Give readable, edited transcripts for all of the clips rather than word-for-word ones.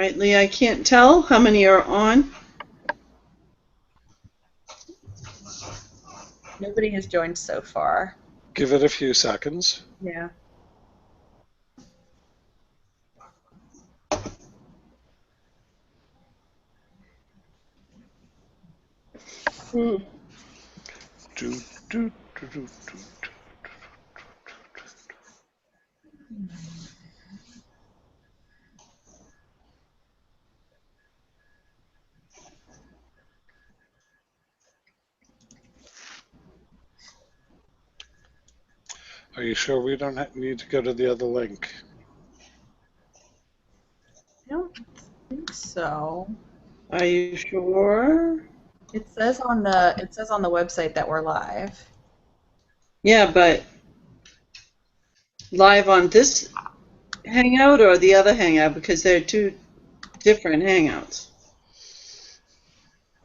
right, Leah, I can't tell how many are on. Nobody has joined so far. Give it a few seconds. Yeah. Hmm. Are you sure we don't need to go to the other link? I don't think so. Are you sure? It says on the website that we're live. Yeah, but live on this Hangout or the other Hangout, because they're two different Hangouts.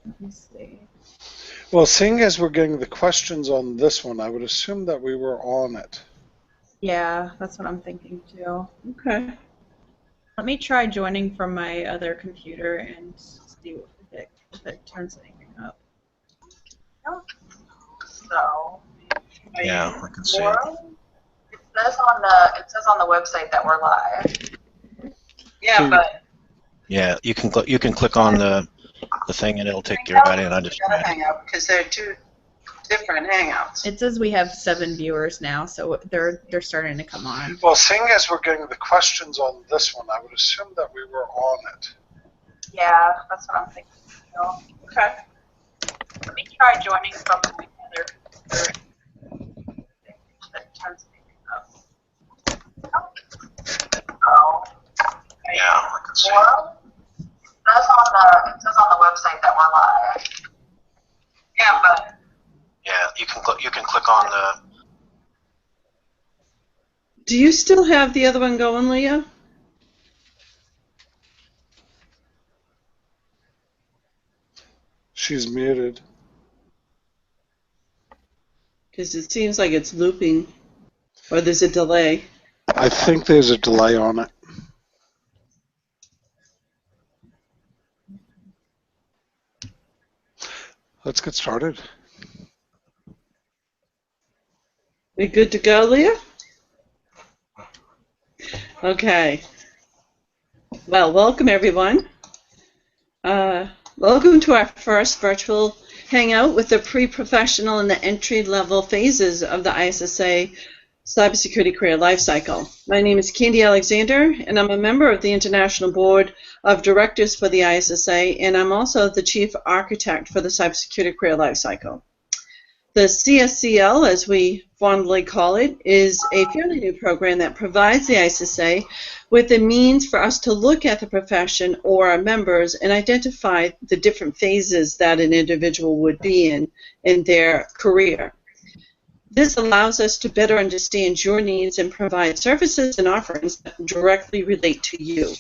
Let me see. Well, seeing as we're getting the questions on this one, I would assume that we were on it. Yeah, that's what I'm thinking too. Okay. Let me try joining from my other computer and see if it turns anything up. So, Yeah, I can see it. It says on the website that we're live. Yeah, but Yeah, you can click on the thing and it'll take you right in. I just tried it. Hangout, because they're two different Hangouts. It says we have 7 viewers now, so they're starting to come on. Well, seeing as we're getting the questions on this one, I would assume that we were on it. Yeah, that's what I'm thinking too. Okay. Let me try joining from my other computer. If it turns anything up. Oh. Yeah, I can see it. It says on the website that we're live. Yeah, but Yeah, you can click on the. do you still have the other one going, Leah? She's muted. Because it seems like it's looping, or there's a delay. I think there's a delay on it. Let's get started. We good to go, Leah? Okay. Well, welcome everyone. Welcome to our first virtual hangout with the pre-professional and the entry-level phases of the ISSA Cybersecurity Career Lifecycle. My name is Candy Alexander, and I'm a member of the International Board of Directors for the ISSA, and I'm also the Chief Architect for the Cybersecurity Career Lifecycle. The CSCL, as we fondly call it, is a fairly new program that provides the ISSA with the means for us to look at the profession or our members and identify the different phases that an individual would be in their career. This allows us to better understand your needs and provide services and offerings that directly relate to you.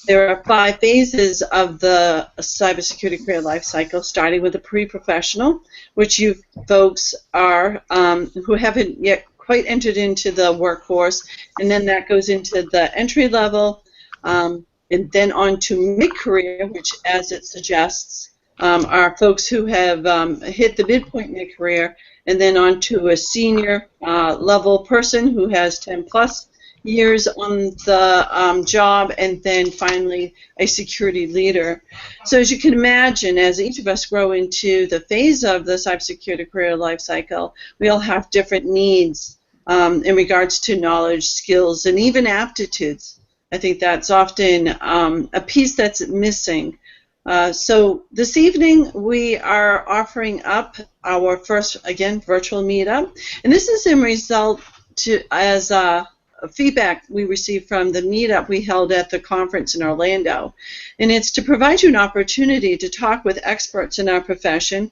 There are 5 phases of the cybersecurity career life cycle, starting with the pre-professional, which you folks are who haven't yet quite entered into the workforce, and then that goes into the entry level, and then on to mid-career, which, as it suggests, are folks who have hit the midpoint mid-career, and then on to a senior level person who has 10 plus years on the job, and then finally a security leader. So as you can imagine, as each of us grow into the phase of the cybersecurity career life cycle, we all have different needs in regards to knowledge, skills, and even aptitudes. I think that's often a piece that's missing. So this evening we are offering up our first, again, virtual meetup, and this is in result to as feedback we received from the meetup we held at the conference in Orlando, and it's to provide you an opportunity to talk with experts in our profession.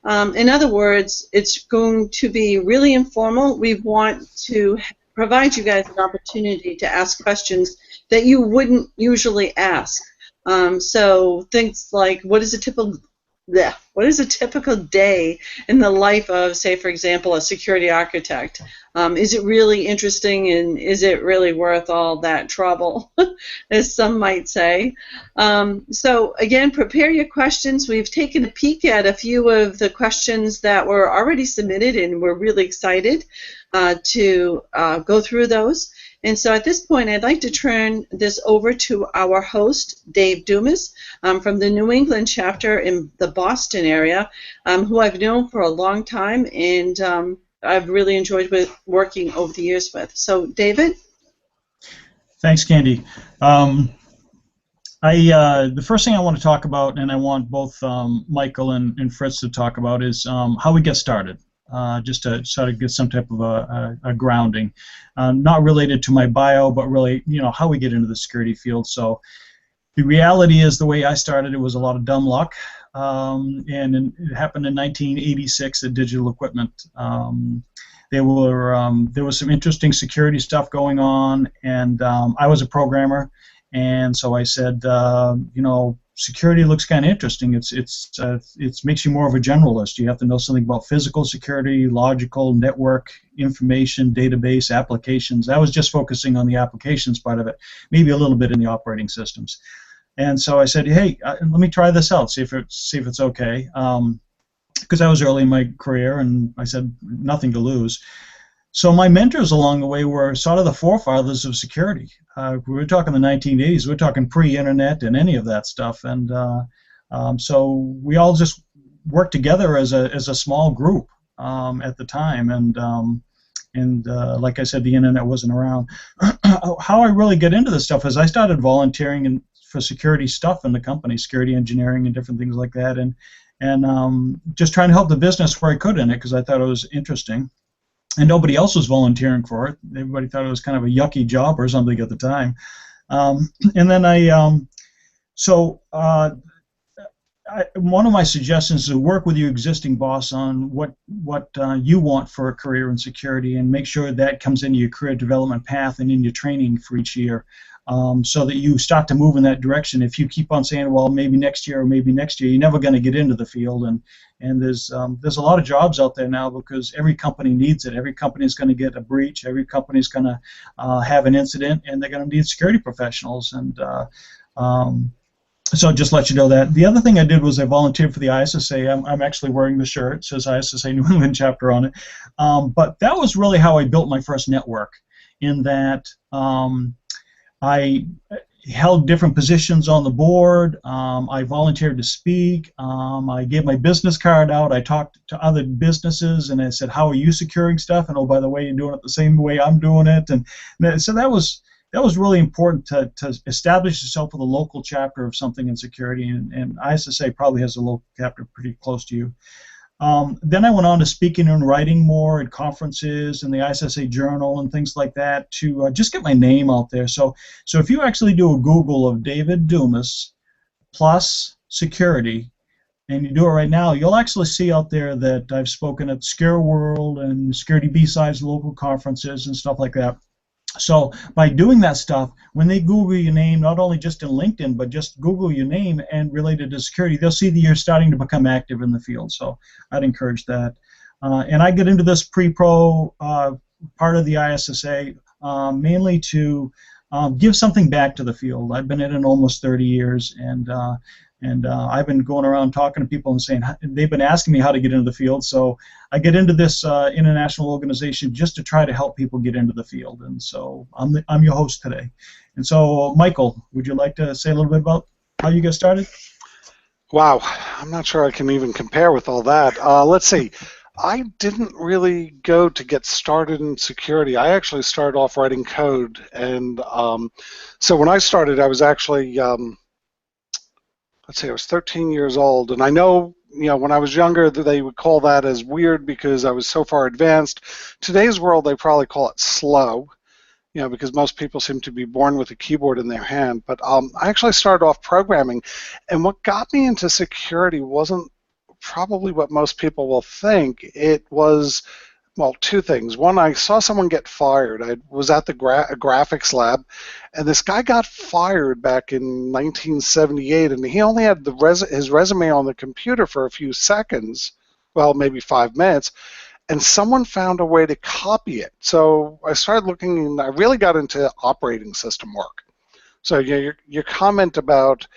In other words, it's going to be really informal. We want to provide you guys an opportunity to ask questions that you wouldn't usually ask. So things like, what is a what is a typical day in the life of, say, for example, a security architect? Is it really interesting, and is it really worth all that trouble, as some might say? So again, prepare your questions. We've taken a peek at a few of the questions that were already submitted, and we're really excited to go through those. And so at this point, I'd like to turn this over to our host, Dave Dumas, from the New England chapter in the Boston area, who I've known for a long time, and I've really enjoyed working over the years with. So, David? Thanks, Candy. The first thing I want to talk about, and I want both Michael and Fritz to talk about, is how we get started. Just to sort of get some type of a grounding, not related to my bio, but really, how we get into the security field. So the reality is, the way I started, it was a lot of dumb luck, and it happened in 1986 at Digital Equipment. There was some interesting security stuff going on, and I was a programmer, and so I said, security looks kind of interesting. It makes you more of a generalist. You have to know something about physical security, logical, network, information, database, applications. I was just focusing on the applications part of it, maybe a little bit in the operating systems. And so I said, hey, let me try this out, see if it's okay. Because I was early in my career, and I said, nothing to lose. So my mentors along the way were sort of the forefathers of security. We were talking the 1980s. We're talking pre-internet and any of that stuff, and so we all just worked together as a small group at the time. And like I said, the internet wasn't around. How I really get into this stuff is I started volunteering for security stuff in the company, security engineering and different things like that, and just trying to help the business where I could in it, because I thought it was interesting. And nobody else was volunteering for it. Everybody thought it was kind of a yucky job or something at the time. And then one of my suggestions is to work with your existing boss on what you want for a career in security, and make sure that comes into your career development path and in your training for each year, so that you start to move in that direction. If you keep on saying, well, maybe next year or maybe next year, you're never going to get into the field. And there's a lot of jobs out there now, because every company needs it. Every company is going to get a breach. Every company is going to have an incident, and they're going to need security professionals. And so just let you know that. The other thing I did was I volunteered for the ISSA. I'm actually wearing the shirt. It says ISSA New England chapter on it. But that was really how I built my first network, in that I held different positions on the board. I volunteered to speak. I gave my business card out. I talked to other businesses, and I said, how are you securing stuff? And, oh, by the way, you're doing it the same way I'm doing it. And so that was really important to establish yourself with a local chapter of something in security, and ISSA probably has a local chapter pretty close to you. Then I went on to speaking and writing more at conferences and the ISSA Journal and things like that, to just get my name out there. So if you actually do a Google of David Dumas plus security, and you do it right now, you'll actually see out there that I've spoken at Secure World and Security B-Sides local conferences and stuff like that. So by doing that stuff, when they Google your name, not only just in LinkedIn, but just Google your name and related to security, they'll see that you're starting to become active in the field. So I'd encourage that. And I get into this pre-pro part of the ISSA mainly to give something back to the field. I've been in it almost 30 years, and I've been going around talking to people and saying, they've been asking me how to get into the field, so I get into this international organization just to try to help people get into the field. And so I'm your host today. And so, Michael, would you like to say a little bit about how you got started? Wow, I'm not sure I can even compare with all that. Let's see. I didn't really go to get started in security. I actually started off writing code, and so when I started, I was actually let's see, I was 13 years old, and I know, when I was younger, they would call that as weird because I was so far advanced. Today's world, they probably call it slow, because most people seem to be born with a keyboard in their hand. But I actually started off programming, and what got me into security wasn't probably what most people will think. It was well, two things. One, I saw someone get fired. I was at the graphics lab, and this guy got fired back in 1978, and he only had his resume on the computer for a few seconds, well, maybe 5 minutes, and someone found a way to copy it. So I started looking, and I really got into operating system work. So your comment about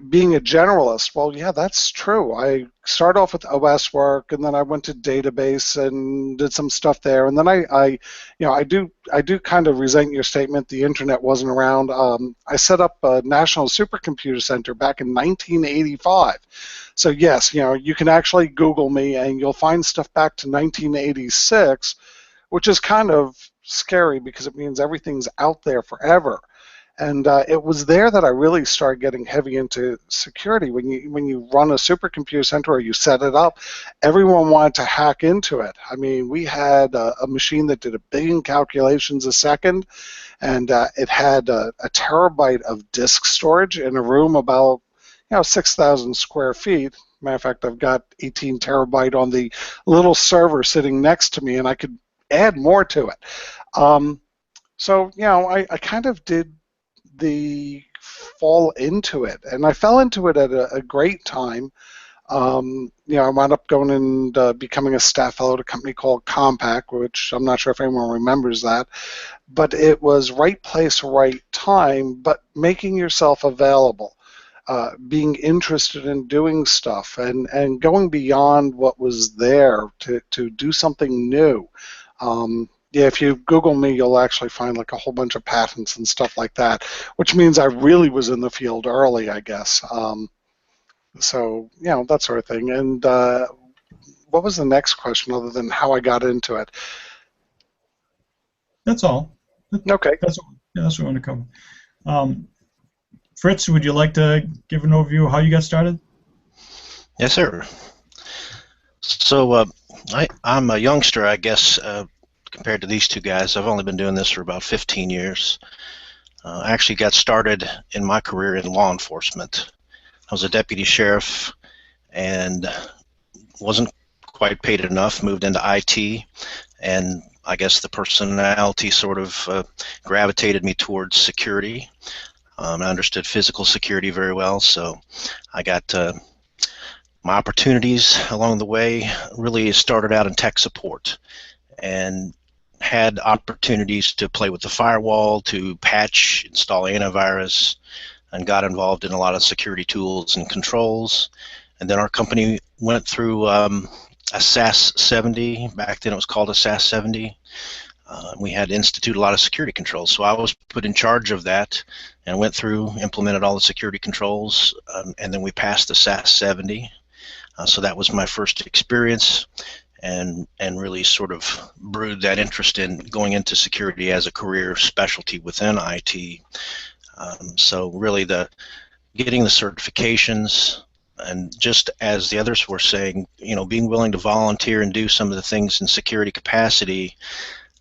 being a generalist, well, yeah, that's true. I started off with OS work, and then I went to database and did some stuff there. And then I do kind of resent your statement the internet wasn't around. I set up a National Supercomputer Center back in 1985. So yes, you can actually Google me, and you'll find stuff back to 1986, which is kind of scary because it means everything's out there forever. And it was there that I really started getting heavy into security. When you run a supercomputer center or you set it up, everyone wanted to hack into it. I mean, we had a machine that did 1 billion calculations a second, and it had a terabyte of disk storage in a room about 6,000 square feet. Matter of fact, I've got 18 terabyte on the little server sitting next to me, and I could add more to it. So I kind of did the fall into it, and I fell into it at a great time. I wound up going and becoming a staff fellow at a company called Compaq, which I'm not sure if anyone remembers that, but it was right place, right time, but making yourself available, being interested in doing stuff, and going beyond what was there to do something new. Yeah, if you Google me, you'll actually find like a whole bunch of patents and stuff like that, which means I really was in the field early, I guess. So, that sort of thing. And what was the next question other than how I got into it? That's all. Okay. That's what we want to cover. Fritz, would you like to give an overview of how you got started? Yes, sir. So I'm a youngster, I guess, compared to these two guys. I've only been doing this for about 15 years. I actually got started in my career in law enforcement. I was a deputy sheriff and wasn't quite paid enough, moved into IT, and I guess the personality sort of gravitated me towards security. I understood physical security very well, so I got my opportunities along the way really started out in tech support, and had opportunities to play with the firewall, to patch, install antivirus, and got involved in a lot of security tools and controls. And then our company went through a SAS 70. Back then it was called a SAS 70. We had to institute a lot of security controls. So I was put in charge of that and went through, implemented all the security controls, and then we passed the SAS 70. So that was my first experience, and really sort of brewed that interest in going into security as a career specialty within IT. So really getting the certifications, and just as the others were saying, being willing to volunteer and do some of the things in security capacity,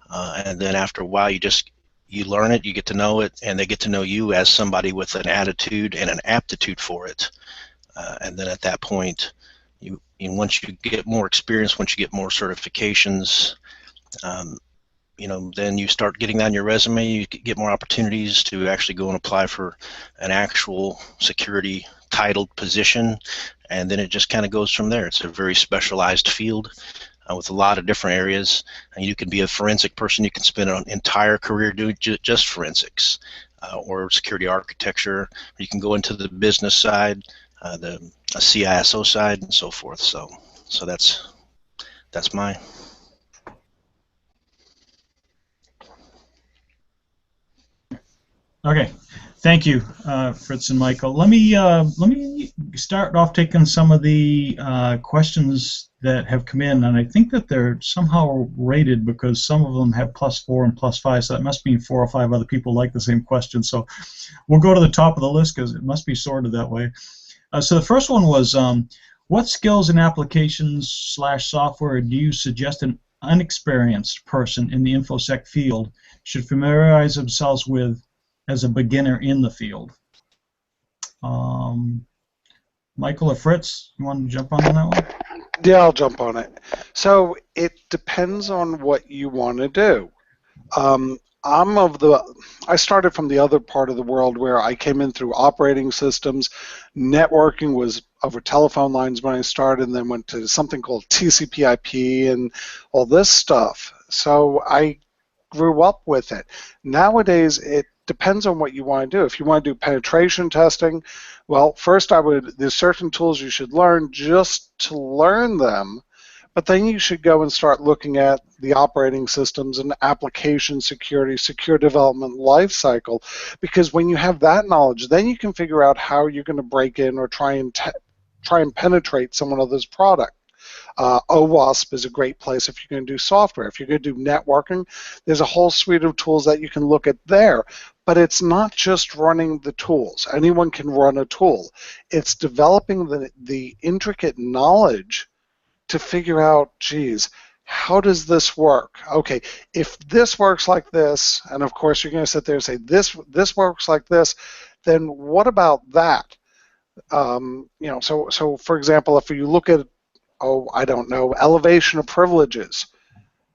and then after a while you learn it, you get to know it, and they get to know you as somebody with an attitude and an aptitude for it. And then at that point, once you get more experience, once you get more certifications, then you start getting that on your resume. You get more opportunities to actually go and apply for an actual security titled position, and then it just kind of goes from there. It's a very specialized field with a lot of different areas, and you can be a forensic person. You can spend an entire career doing just forensics or security architecture, or you can go into the business side, the CISO side, and so forth. So that's mine. Okay, thank you, Fritz and Michael. Let me start off taking some of the questions that have come in, and I think that they're somehow rated because some of them have +4 and +5, so that must mean 4 or 5 other people like the same question. So we'll go to the top of the list because it must be sorted that way. So the first one was, what skills and applications / software do you suggest an unexperienced person in the InfoSec field should familiarize themselves with as a beginner in the field? Michael or Fritz, you want to jump on that one? Yeah, I'll jump on it. So it depends on what you want to do. Um, I started from the other part of the world where I came in through operating systems. Networking was over telephone lines when I started, and then went to something called TCP/IP and all this stuff. So I grew up with it. Nowadays, it depends on what you want to do. If you want to do penetration testing, well, first there's certain tools you should learn just to learn them, but then you should go and start looking at the operating systems and application security, secure development lifecycle, because when you have that knowledge, then you can figure out how you're going to break in or try and penetrate someone else's product. OWASP is a great place if you're going to do software. If you're going to do networking, there's a whole suite of tools that you can look at there. But it's not just running the tools. Anyone can run a tool. It's developing the intricate knowledge to figure out, geez, how does this work? Okay, if this works like this, and of course you're going to sit there and say, this works like this, then what about that? So for example, if you look at, I don't know, elevation of privileges,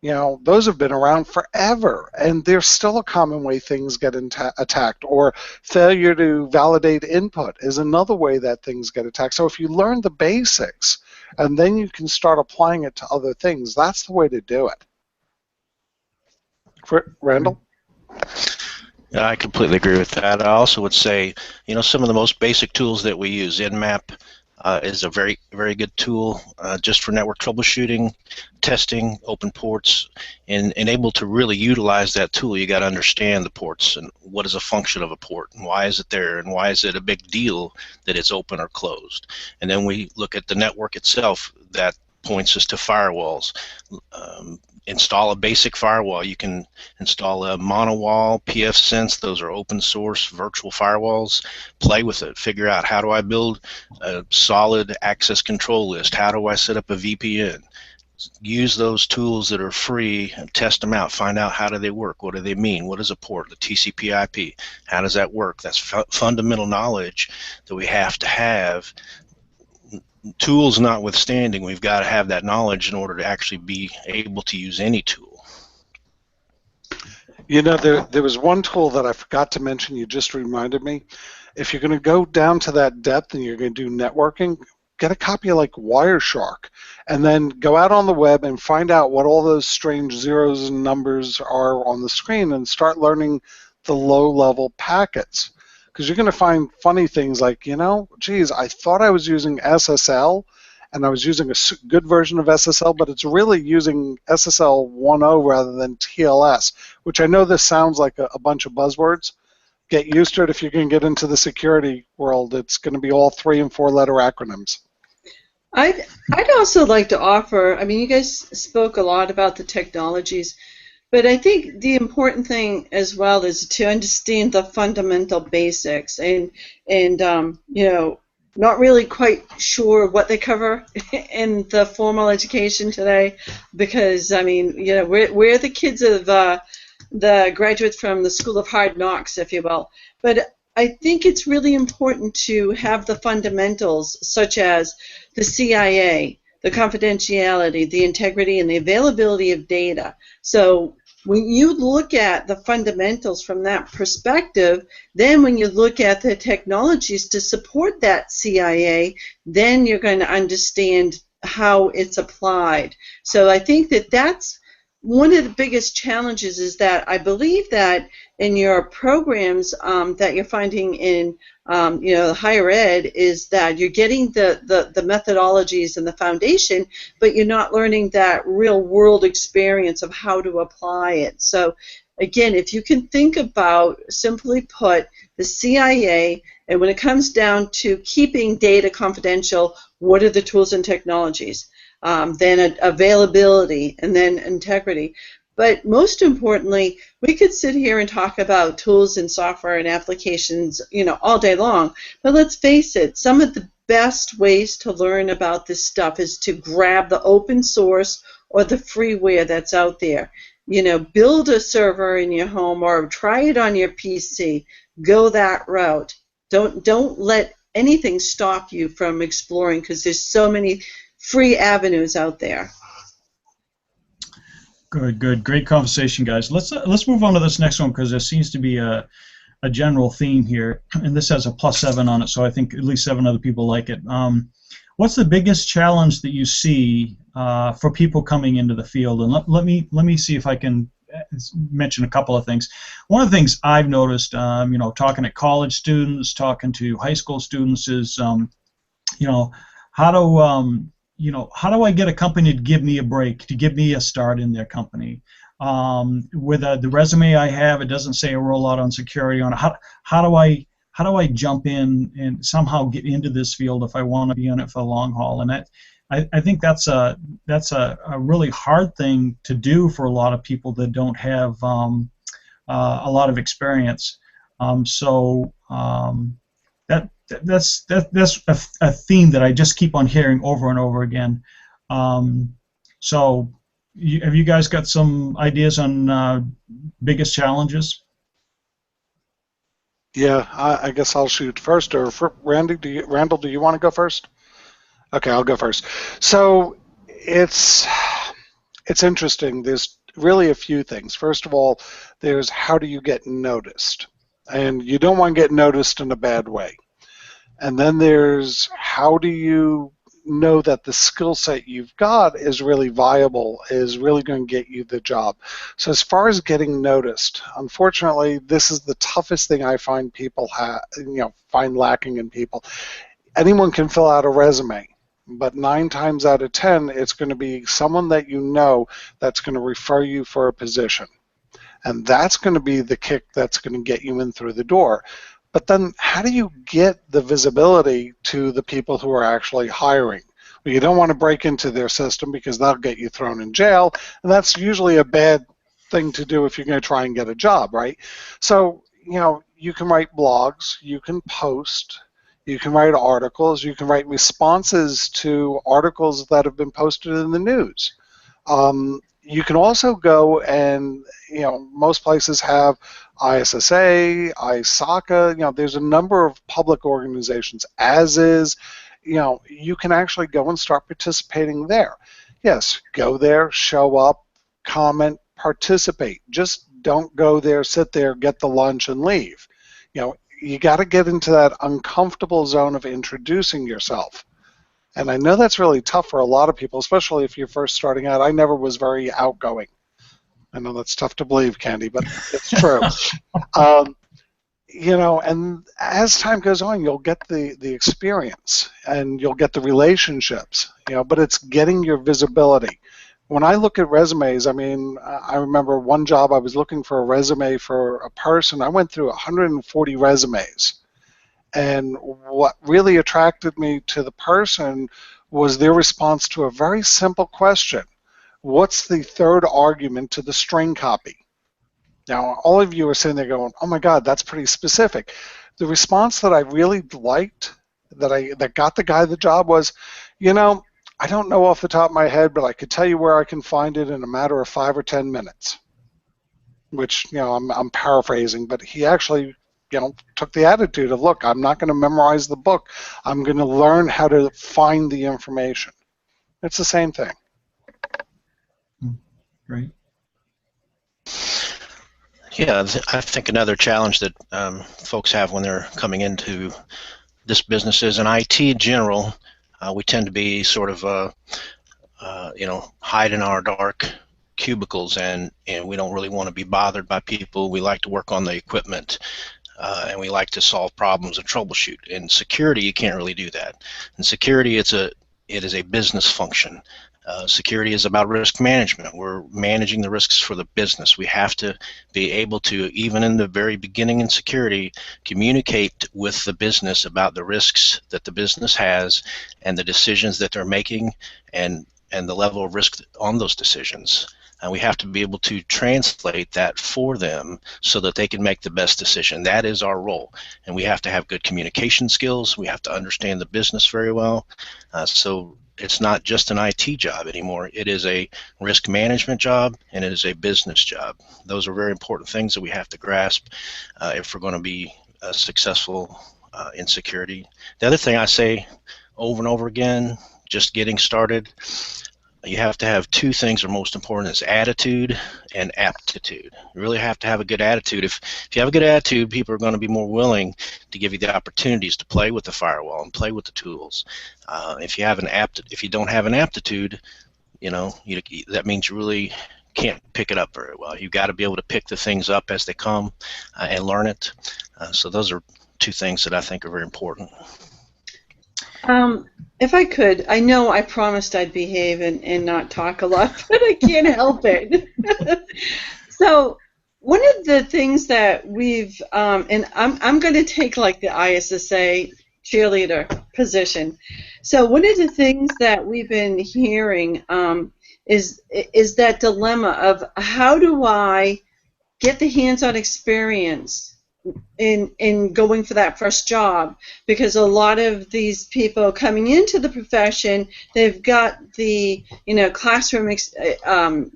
those have been around forever, and there's still a common way things get attacked. Or failure to validate input is another way that things get attacked. So if you learn the basics, and then you can start applying it to other things, that's the way to do it. Randall? Yeah, I completely agree with that. I also would say, some of the most basic tools that we use, Nmap is a very, very good tool just for network troubleshooting, testing, open ports, and able to really utilize that tool. You got to understand the ports and what is a function of a port and why is it there and why is it a big deal that it's open or closed. And then we look at the network itself. That points us to firewalls. Install a basic firewall. You can install a monowall, pfSense. Those are open source virtual firewalls. Play with it. Figure out, how do I build a solid access control list? How do I set up a VPN? Use those tools that are free and test them out. Find out, how do they work? What do they mean? What is a port? The TCP/IP. How does that work? That's fundamental knowledge that we have to have. Tools notwithstanding, we've got to have that knowledge in order to actually be able to use any tool. There was one tool that I forgot to mention. You just reminded me. If you're going to go down to that depth and you're going to do networking, get a copy of like Wireshark, and then go out on the web and find out what all those strange zeros and numbers are on the screen and start learning the low-level packets. Because you're going to find funny things like, geez, I thought I was using SSL, and I was using a good version of SSL, but it's really using SSL 1.0 rather than TLS, which I know this sounds like a bunch of buzzwords. Get used to it. If you're going to get into the security world, it's going to be all 3- and 4-letter acronyms. I'd also like to offer, you guys spoke a lot about the technologies, but I think the important thing as well is to understand the fundamental basics, and not really quite sure what they cover in the formal education today, because we're the kids of the graduates from the School of Hard Knocks, if you will. But I think it's really important to have the fundamentals, such as the CIA, the confidentiality, the integrity, and the availability of data. So when you look at the fundamentals from that perspective, then when you look at the technologies to support that CIA, then you're going to understand how it's applied. So I think that that's one of the biggest challenges, is that I believe that in your programs that you're finding in higher ed, is that you're getting the methodologies and the foundation, but you're not learning that real world experience of how to apply it. So again, if you can think about, simply put, the CIA, and when it comes down to keeping data confidential, what are the tools and technologies? Then availability, and then integrity. But most importantly, we could sit here and talk about tools and software and applications, all day long. But let's face it, some of the best ways to learn about this stuff is to grab the open source or the freeware that's out there. Build a server in your home or try it on your PC. Go that route. Don't let anything stop you from exploring, because there's so many free avenues out there. Good, great conversation, guys. Let's move on to this next one because there seems to be a general theme here, and this has a +7 on it, so I think at least 7 other people like it. What's the biggest challenge that you see for people coming into the field? And let me see if I can mention a couple of things. One of the things I've noticed, talking to college students, talking to high school students, is how do I get a company to give me a break, to give me a start in their company? With the resume I have, it doesn't say a whole lot on security on it. How do I jump in and somehow get into this field if I want to be in it for the long haul? And I think that's a really hard thing to do for a lot of people that don't have a lot of experience. That's a theme that I just keep on hearing over and over again. Have you guys got some ideas on biggest challenges? Yeah, I guess I'll shoot first. Or Randall, do you want to go first? Okay, I'll go first. So it's interesting. There's really a few things. First of all, there's how do you get noticed? And you don't want to get noticed in a bad way. And then there's how do you know that the skill set you've got is really viable, is really going to get you the job. So as far as getting noticed, unfortunately, this is the toughest thing I find find lacking in people. Anyone can fill out a resume, but 9 times out of 10, it's going to be someone that you know that's going to refer you for a position. And that's going to be the kick that's going to get you in through the door. But then how do you get the visibility to the people who are actually hiring? Well, you don't want to break into their system because that'll get you thrown in jail, and that's usually a bad thing to do if you're going to try and get a job, right? So, you can write blogs, you can post, you can write articles, you can write responses to articles that have been posted in the news. You can also go and, most places have ISSA, ISACA, there's a number of public organizations, as is, you can actually go and start participating there. Yes, go there, show up, comment, participate. Just don't go there, sit there, get the lunch, and leave. You got to get into that uncomfortable zone of introducing yourself. And I know that's really tough for a lot of people, especially if you're first starting out. I never was very outgoing. I know that's tough to believe, Candy, but it's true. And as time goes on, you'll get the experience and you'll get the relationships, but it's getting your visibility. When I look at resumes, I remember one job I was looking for a resume for a person. I went through 140 resumes. And what really attracted me to the person was their response to a very simple question. What's the third argument to the string copy? Now, all of you are sitting there going, oh my God, that's pretty specific. The response that I really liked, that got the guy the job was, I don't know off the top of my head, but I could tell you where I can find it in a matter of 5 or 10 minutes. Which, I'm paraphrasing, but he actually took the attitude of, look, I'm not going to memorize the book. I'm going to learn how to find the information. It's the same thing. Great. Yeah, I think another challenge that folks have when they're coming into this business is in IT in general, we tend to be sort of, hide in our dark cubicles, and we don't really want to be bothered by people. We like to work on the equipment. And we like to solve problems and troubleshoot. In security, you can't really do that. In security, it is a business function. Security is about risk management. We're managing the risks for the business. We have to be able to, even in the very beginning in security, communicate with the business about the risks that the business has and the decisions that they're making and the level of risk on those decisions. And we have to be able to translate that for them so that they can make the best decision. That is our role. And we have to have good communication skills. We have to understand the business very well. So it's not just an IT job anymore. It is a risk management job, and it is a business job. Those are very important things that we have to grasp if we're going to be successful in security. The other thing I say over and over again just getting started, you have to have two things that are most important: is attitude and aptitude. You really have to have a good attitude. If you have a good attitude, people are going to be more willing to give you the opportunities to play with the firewall and play with the tools. If you don't have an aptitude, that means you really can't pick it up very well. You've got to be able to pick the things up as they come and learn it. So those are two things that I think are very important. If I could, I know I promised I'd behave and not talk a lot, but I can't help it. So one of the things that we've, and I'm going to take like the ISSA cheerleader position. So one of the things that we've been hearing is that dilemma of how do I get the hands-on experience in going for that first job, because a lot of these people coming into the profession, they've got the classroom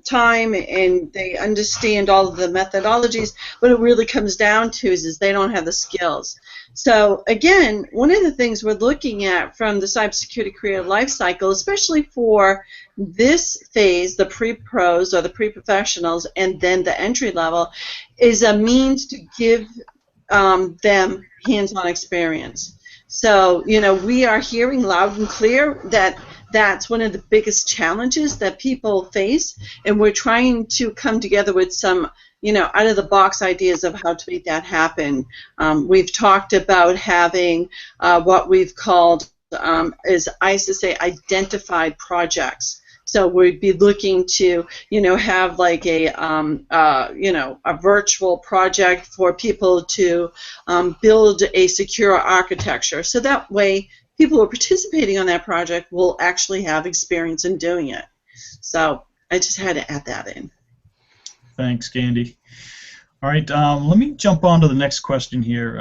time and they understand all of the methodologies. What it really comes down to is they don't have the skills. So again, one of the things we're looking at from the cybersecurity career life cycle, especially for this phase, the pre-pros or the pre-professionals and then the entry level, is a means to give them hands-on experience. So, we are hearing loud and clear that that's one of the biggest challenges that people face, and we're trying to come together with some, out-of-the-box ideas of how to make that happen. We've talked about having what we've called is ISSA identified projects. So we'd be looking to, have like a virtual project for people to build a secure architecture. So that way, people who are participating on that project will actually have experience in doing it. So I just had to add that in. Thanks, Candy. All right, let me jump on to the next question here.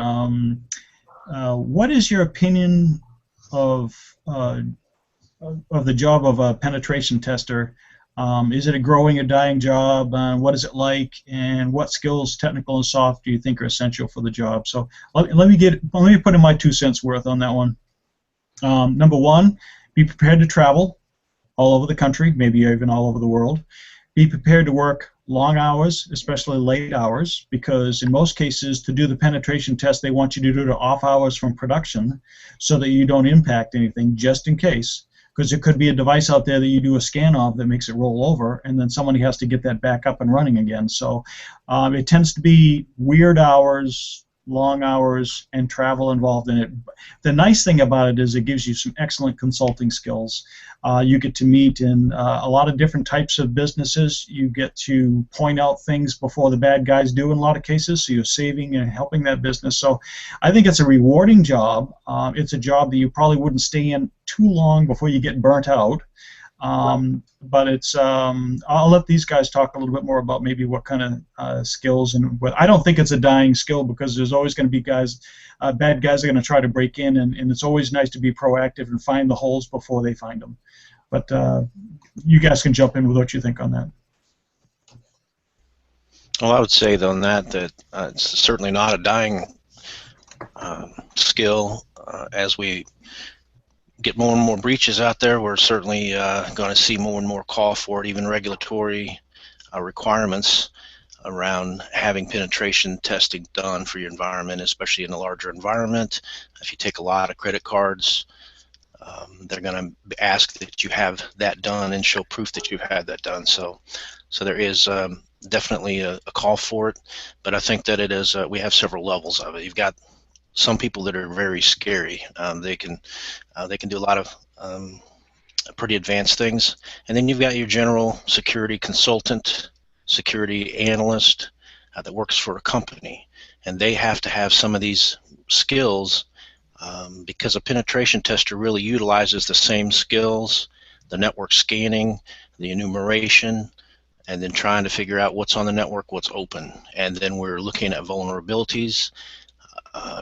What is your opinion of the job of a penetration tester? Is it a growing or dying job? What is it like? And what skills, technical and soft, do you think are essential for the job? So let me put in my 2 cents worth on that one. Number one, be prepared to travel all over the country, maybe even all over the world. Be prepared to work long hours, especially late hours, because in most cases, to do the penetration test, they want you to do it off hours from production so that you don't impact anything, just in case. Because there could be a device out there that you do a scan of that makes it roll over, and then somebody has to get that back up and running again. So it tends to be weird hours, long hours, and travel involved in it. The nice thing about it is it gives you some excellent consulting skills. You get to meet in a lot of different types of businesses. You get to point out things before the bad guys do in a lot of cases, so you're saving and helping that business. So I think it's a rewarding job. It's a job that you probably wouldn't stay in too long before you get burnt out. But it's I'll let these guys talk a little bit more about maybe what kind of skills, and what. I don't think it's a dying skill, because there's always going to be guys, bad guys are going to try to break in, and it's always nice to be proactive and find the holes before they find them. But you guys can jump in with what you think on that. Well, I would say on that it's certainly not a dying skill. As we get more and more breaches out there, we're certainly going to see more and more call for it, even regulatory requirements around having penetration testing done for your environment, especially in a larger environment. If you take a lot of credit cards, they're going to ask that you have that done and show proof that you've had that done. So there is definitely a call for it, but I think that it is. We have several levels of it. You've got some people that are very scary. They can do a lot of pretty advanced things, and then you've got your general security consultant, security analyst that works for a company, and they have to have some of these skills because a penetration tester really utilizes the same skills: the network scanning, the enumeration, and then trying to figure out what's on the network, what's open, and then we're looking at vulnerabilities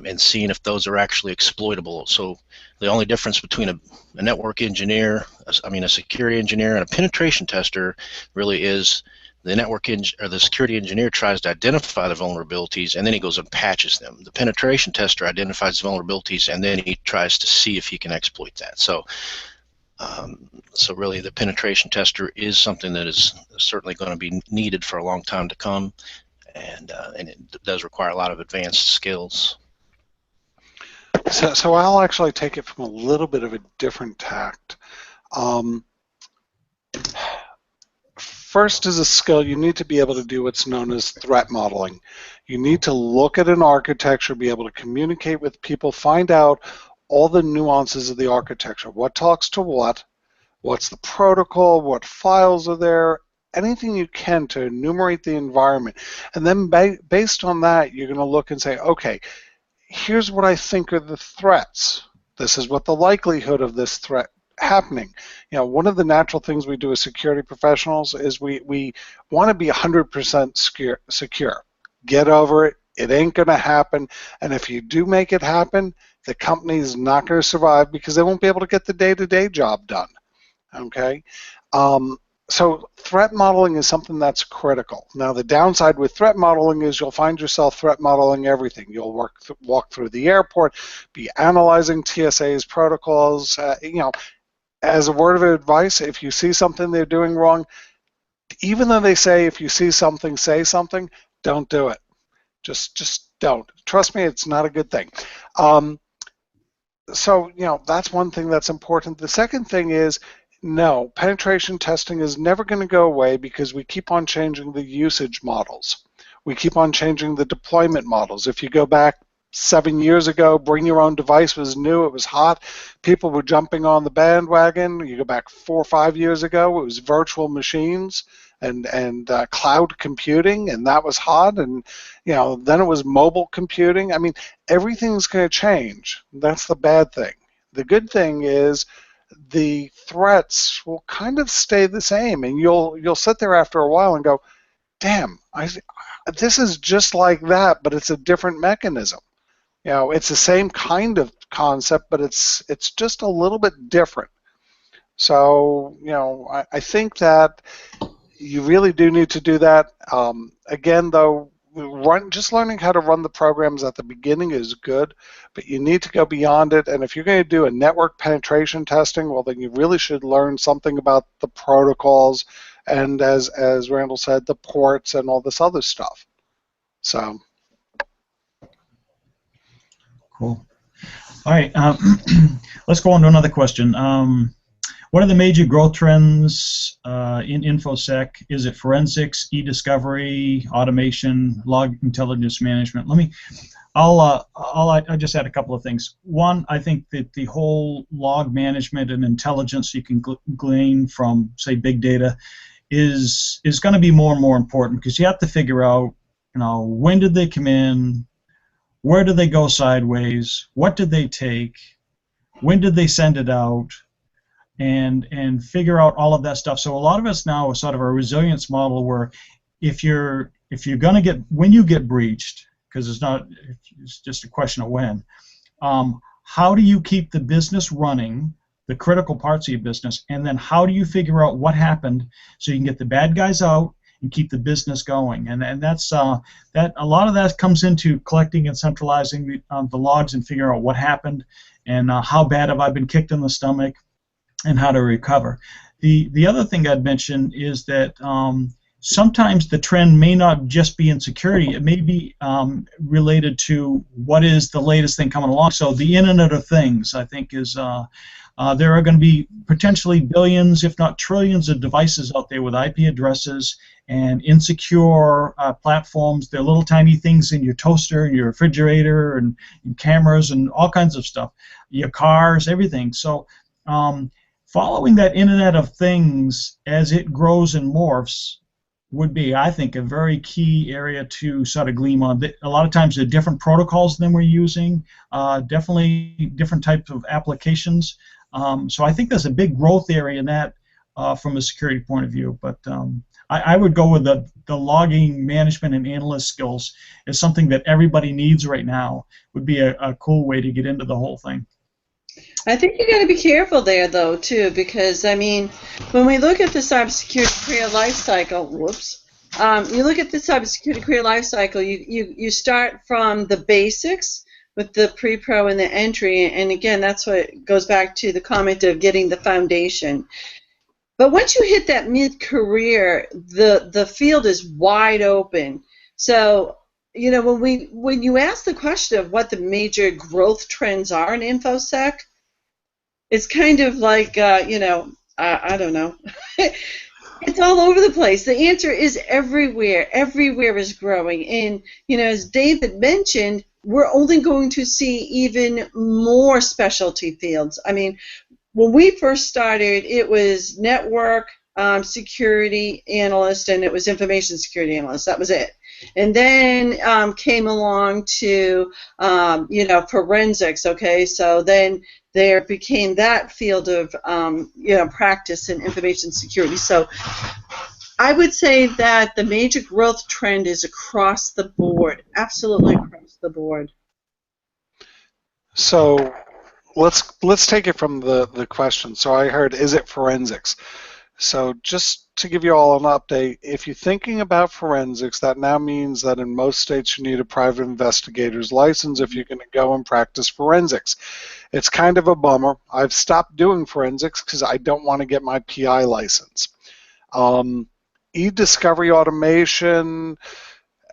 and seeing if those are actually exploitable. So the only difference between a network engineer, a security engineer, and a penetration tester really is the the security engineer tries to identify the vulnerabilities, and then he goes and patches them. The penetration tester identifies vulnerabilities, and then he tries to see if he can exploit that. So So really, the penetration tester is something that is certainly going to be needed for a long time to come, and it does require a lot of advanced skills. So I'll actually take it from a little bit of a different tact. First, as a skill, you need to be able to do what's known as threat modeling. You need to look at an architecture, be able to communicate with people, find out all the nuances of the architecture. What talks to what? What's the protocol? What files are there? Anything you can to enumerate the environment. And then based on that, you're going to look and say, okay, here's what I think are the threats. This is what the likelihood of this threat happening. You know, one of the natural things we do as security professionals is we want to be 100% secure. Get over it. It ain't going to happen. And if you do make it happen, the company is not going to survive because they won't be able to get the day-to-day job done. Okay? So threat modeling is something that's critical. Now, the downside with threat modeling is you'll find yourself threat modeling everything. You'll walk through the airport, be analyzing TSA's protocols. You know, as a word of advice, if you see something they're doing wrong, even though they say if you see something, say something, don't do it. Just don't. Trust me, it's not a good thing. So, you know, that's one thing that's important. The second thing is, no, penetration testing is never going to go away because we keep on changing the usage models. We keep on changing the deployment models. If you go back 7 years ago, bring your own device was new, it was hot. People were jumping on the bandwagon. You go back 4 or 5 years ago, it was virtual machines and cloud computing, and that was hot. And you know, then it was mobile computing. I mean, everything's going to change. That's the bad thing. The good thing is the threats will kind of stay the same, and you'll sit there after a while and go, damn, this is just like that, but it's a different mechanism. You know, it's the same kind of concept, but it's just a little bit different. So, you know, I think that you really do need to do that. Again, though, just learning how to run the programs at the beginning is good, but you need to go beyond it. And if you're going to do a network penetration testing, well, then you really should learn something about the protocols and, as Randall said, the ports and all this other stuff. So. Cool. All right, let's go on to another question. What are the major growth trends in InfoSec? Is it forensics, e-discovery, automation, log intelligence management? I just add a couple of things. One, I think that the whole log management and intelligence you can glean from, say, big data is going to be more and more important because you have to figure out, you know, when did they come in, where did they go sideways, what did they take, when did they send it out, and figure out all of that stuff. So a lot of us now is sort of a resilience model where if you're going to get, when you get breached, because it's just a question of when, how do you keep the business running, the critical parts of your business, and then how do you figure out what happened so you can get the bad guys out and keep the business going? And that's that a lot of that comes into collecting and centralizing the logs and figuring out what happened and how bad have I been kicked in the stomach and how to recover. The other thing I'd mention is that sometimes the trend may not just be in security. It may be related to what is the latest thing coming along. So the Internet of Things, I think, is there are going to be potentially billions, if not trillions, of devices out there with IP addresses and insecure platforms. They're little tiny things in your toaster and your refrigerator and cameras and all kinds of stuff, your cars, everything. So following that Internet of Things as it grows and morphs would be, I think, a very key area to sort of glean on. A lot of times there are different protocols than we're using, definitely different types of applications. So I think there's a big growth area in that from a security point of view. But I would go with the logging management and analyst skills as something that everybody needs right now. Would be a cool way to get into the whole thing. I think you got to be careful there, though, too, because, I mean, when we look at the cybersecurity career life cycle, you look at the cybersecurity career life cycle, you start from the basics with the pre-pro and the entry, and again, that's what goes back to the comment of getting the foundation. But once you hit that mid-career, the field is wide open. So, you know, when you ask the question of what the major growth trends are in InfoSec, it's kind of like, you know, I don't know. It's all over the place. The answer is everywhere. Everywhere is growing. And, you know, as David mentioned, we're only going to see even more specialty fields. I mean, when we first started, it was network security analyst, and it was information security analyst. That was it. And then came along to, you know, forensics, okay? So then there became that field of, you know, practice in information security. So I would say that the major growth trend is across the board, absolutely across the board. So let's take it from the question. So I heard, is it forensics? So just to give you all an update, if you're thinking about forensics, that now means that in most states you need a private investigator's license if you're going to go and practice forensics. It's kind of a bummer. I've stopped doing forensics because I don't want to get my PI license. E-discovery automation,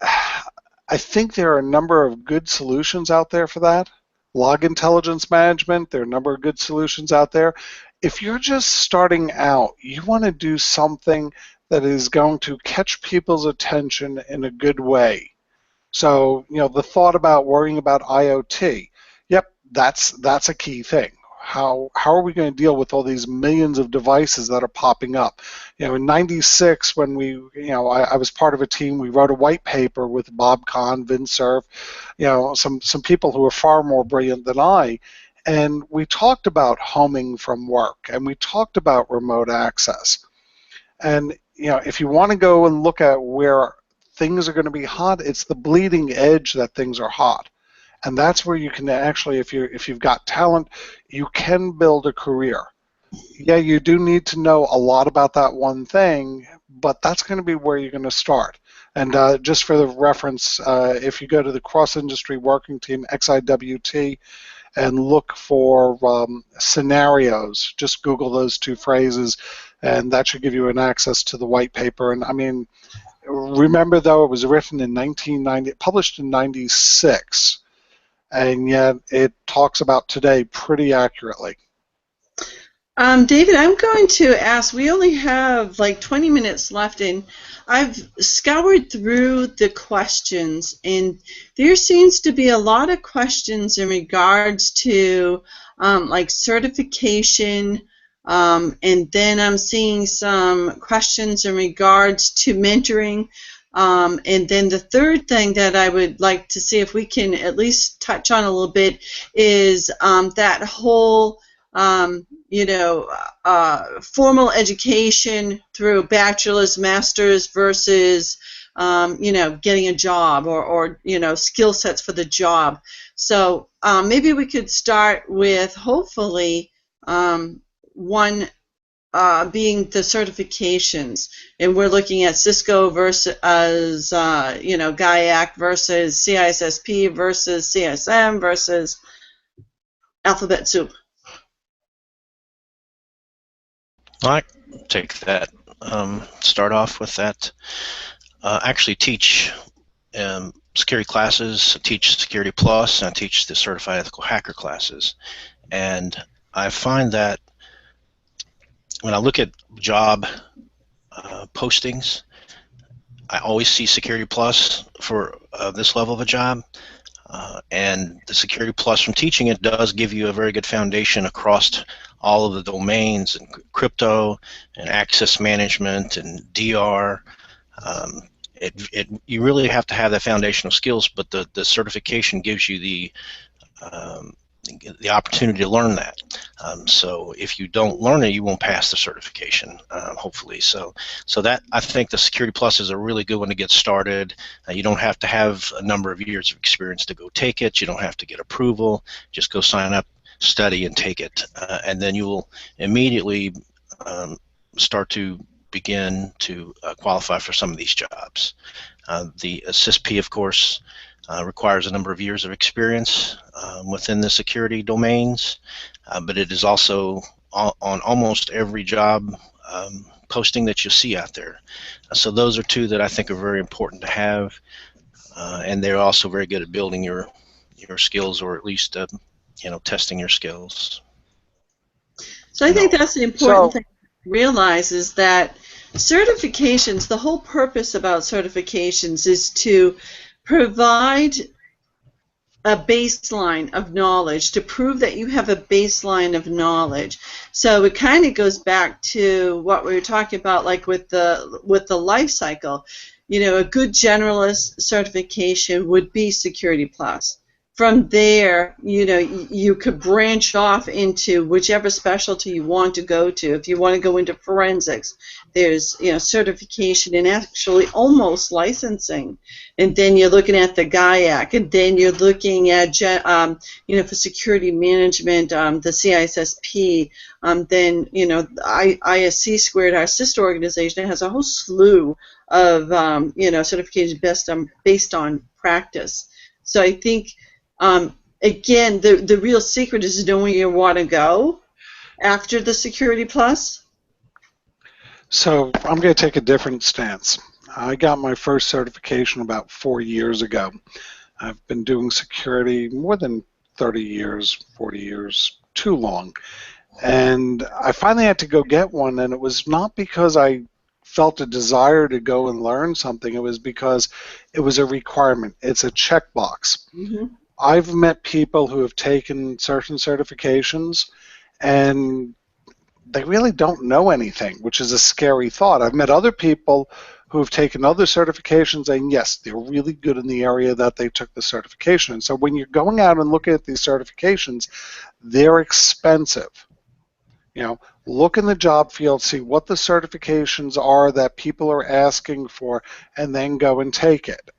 I think there are a number of good solutions out there for that. Log intelligence management, there are a number of good solutions out there. If you're just starting out, you want to do something that is going to catch people's attention in a good way. So, you know, the thought about worrying about IoT, yep, that's a key thing. How are we going to deal with all these millions of devices that are popping up? You know, in '96, when I was part of a team, we wrote a white paper with Bob Kahn, Vince Cerf, you know, some people who are far more brilliant than I, and we talked about homing from work, and we talked about remote access. And, you know, if you want to go and look at where things are going to be hot, it's the bleeding edge that things are hot. And that's where you can actually, if you've got talent, you can build a career. Yeah, you do need to know a lot about that one thing, but that's going to be where you're going to start. And just for the reference, if you go to the cross-industry working team, XIWT, and look for scenarios, just Google those two phrases, and that should give you an access to the white paper. And I mean, remember though, it was written in 1990, published in '96. And yet it talks about today pretty accurately. David, I'm going to ask, we only have like 20 minutes left, and I've scoured through the questions, and there seems to be a lot of questions in regards to like certification, and then I'm seeing some questions in regards to mentoring. And then the third thing that I would like to see if we can at least touch on a little bit is that whole, you know, formal education through bachelor's, master's versus, you know, getting a job or you know, skill sets for the job. So maybe we could start with hopefully one being the certifications, and we're looking at Cisco versus, you know, GAIAC versus CISSP versus CISM versus alphabet soup. I take that. Start off with that. Actually teach security classes, teach Security Plus, and I teach the Certified Ethical Hacker classes. And I find that when I look at job postings, I always see Security Plus for this level of a job. And the Security Plus from teaching it does give you a very good foundation across all of the domains, and crypto and access management and DR. You really have to have that foundational skills, but the certification gives you the opportunity to learn that. So if you don't learn it, you won't pass the certification, hopefully. So that, I think the Security Plus is a really good one to get started. You don't have to have a number of years of experience to go take it. You don't have to get approval. Just go sign up, study, and take it. And then you will immediately start to begin to qualify for some of these jobs. The CISSP, of course, requires a number of years of experience within the security domains, but it is also on almost every job posting that you see out there. So those are two that I think are very important to have, and they're also very good at building your skills, or at least testing your skills. So I think that's the important thing to realize, is that certifications, the whole purpose about certifications is to provide a baseline of knowledge, to prove that you have a baseline of knowledge. So it kind of goes back to what we were talking about, like with the life cycle. You know, a good generalist certification would be Security Plus. From there, you know, you could branch off into whichever specialty you want to go to. If you want to go into forensics, there's, you know, certification and actually almost licensing. And then you're looking at the GIAC, and then you're looking at, you know, for security management, the CISSP. Then, you know, ISC Squared, our sister organization, has a whole slew of, you know, certifications based on practice. So I think, again, the real secret is knowing where you want to go after the Security Plus. So I'm going to take a different stance. I got my first certification about 4 years ago. I've been doing security more than 30 years, 40 years, too long. And I finally had to go get one, and it was not because I felt a desire to go and learn something. It was because it was a requirement. It's a checkbox. Mm-hmm. I've met people who have taken certain certifications, and they really don't know anything, which is a scary thought. I've met other people who have taken other certifications, and yes, they're really good in the area that they took the certification in. So when you're going out and looking at these certifications, they're expensive. You know, look in the job field, see what the certifications are that people are asking for, and then go and take it.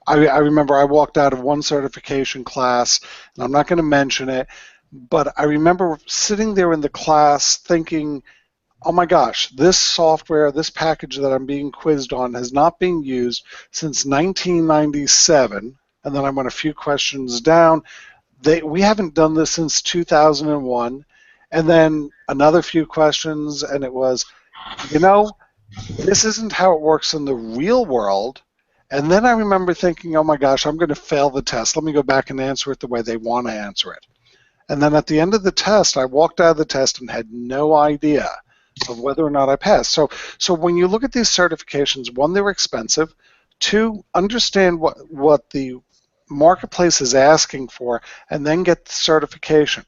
I remember I walked out of one certification class, and I'm not going to mention it, but I remember sitting there in the class thinking, oh my gosh, this software, this package that I'm being quizzed on has not been used since 1997. And then I went a few questions down. We haven't done this since 2001. And then another few questions, and it was, you know, this isn't how it works in the real world. And then I remember thinking, oh my gosh, I'm going to fail the test. Let me go back and answer it the way they want to answer it. And then at the end of the test, I walked out of the test and had no idea of whether or not I passed. So when you look at these certifications, one, they're expensive. Two, understand what the marketplace is asking for, and then get the certification.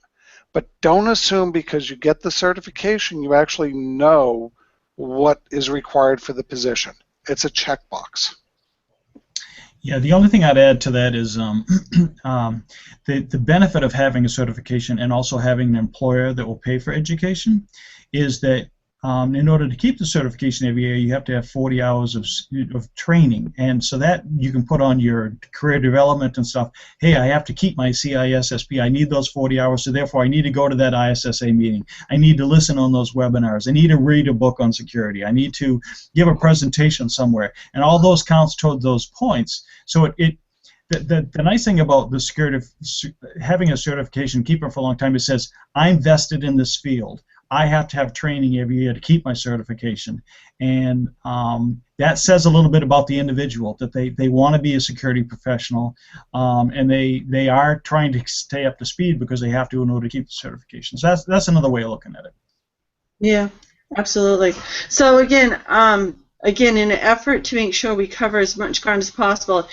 But don't assume because you get the certification, you actually know what is required for the position. It's a checkbox. Yeah, the only thing I'd add to that is the benefit of having a certification and also having an employer that will pay for education is that in order to keep the certification every year, you have to have 40 hours of training. And so that you can put on your career development and stuff. Hey, I have to keep my CISSP. I need those 40 hours, so therefore I need to go to that ISSA meeting. I need to listen on those webinars. I need to read a book on security. I need to give a presentation somewhere. And all those counts toward those points. So the nice thing about the security, having a certification, keep it for a long time, it says, I'm vested in this field. I have to have training every year to keep my certification. And that says a little bit about the individual, that they want to be a security professional, and they are trying to stay up to speed because they have to in order to keep the certification. So that's another way of looking at it. Yeah, absolutely. So again, in an effort to make sure we cover as much ground as possible,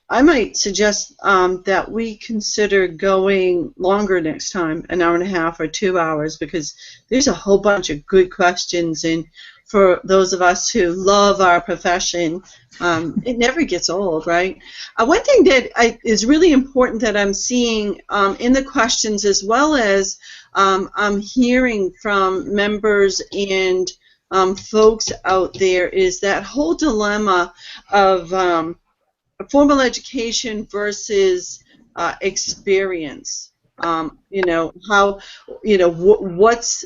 I might suggest that we consider going longer next time, an hour and a half or 2 hours, because there's a whole bunch of good questions, and for those of us who love our profession, it never gets old, right? One thing that is really important that I'm seeing in the questions, as well as I'm hearing from members and folks out there, is that whole dilemma of formal education versus experience. You know, how, you know, what's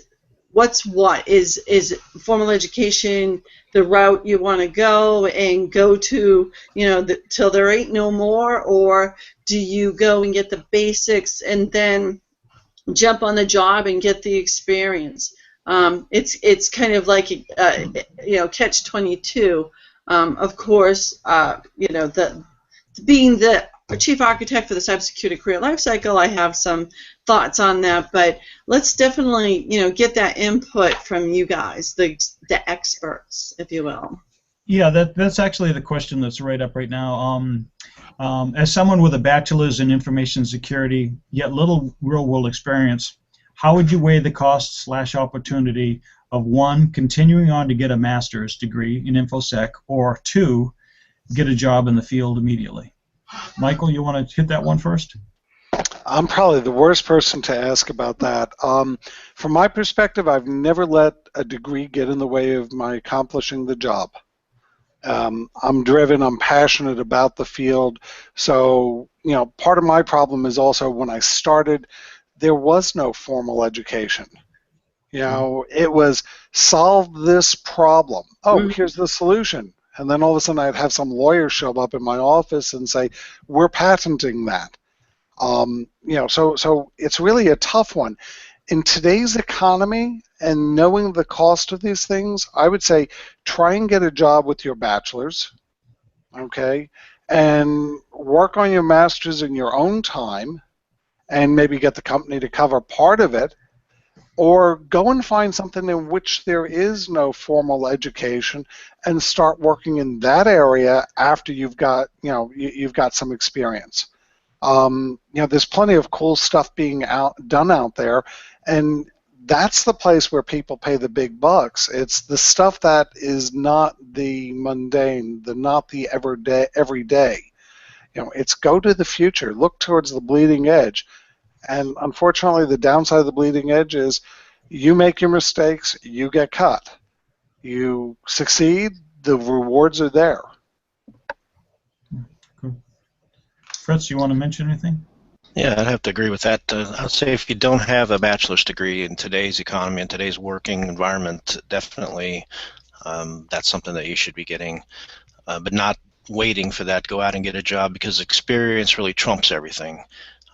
what's what is formal education the route you want to go and go to, you know, till there ain't no more, or do you go and get the basics and then jump on the job and get the experience? It's kind of like you know, catch-22. Of course, you know, being the chief architect for the cybersecurity career lifecycle, I have some thoughts on that, but let's definitely, you know, get that input from you guys, the experts, if you will. Yeah, that's actually the question that's right up right now. As someone with a bachelor's in information security, yet little real-world experience, how would you weigh the cost/opportunity of, 1, continuing on to get a master's degree in InfoSec, or 2, get a job in the field immediately? Michael, you want to hit that one first? I'm probably the worst person to ask about that. From my perspective, I've never let a degree get in the way of my accomplishing the job. I'm driven, I'm passionate about the field, so, you know, part of my problem is also when I started, there was no formal education. You know, it was solve this problem. Oh, here's the solution. And then all of a sudden I'd have some lawyer show up in my office and say, we're patenting that. You know, so it's really a tough one. In today's economy and knowing the cost of these things, I would say try and get a job with your bachelor's, okay, and work on your master's in your own time and maybe get the company to cover part of it, or go and find something in which there is no formal education and start working in that area after you've got, you know, you've got some experience. You know, there's plenty of cool stuff being done out there, and that's the place where people pay the big bucks. It's the stuff that is not the mundane, not the everyday. You know, it's go to the future, look towards the bleeding edge. And unfortunately, the downside of the bleeding edge is you make your mistakes, you get cut. You succeed, the rewards are there. Cool. Fritz, you want to mention anything? Yeah, I'd have to agree with that. I'd say if you don't have a bachelor's degree in today's economy and today's working environment, definitely that's something that you should be getting, but not waiting for that. Go out and get a job, because experience really trumps everything.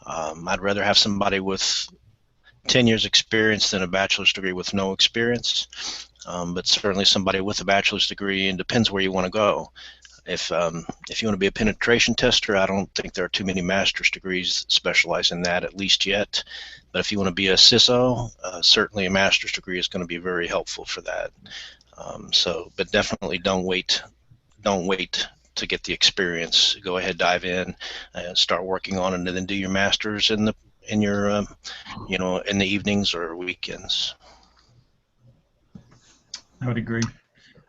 I'd rather have somebody with 10 years experience than a bachelor's degree with no experience, but certainly somebody with a bachelor's degree, and depends where you want to go. If you want to be a penetration tester, I don't think there are too many master's degrees that specialize in that, at least yet. But if you want to be a CISO, certainly a master's degree is going to be very helpful for that. But definitely don't wait to get the experience. Go ahead, dive in, start working on it, and then do your master's in your you know, in the evenings or weekends. I would agree.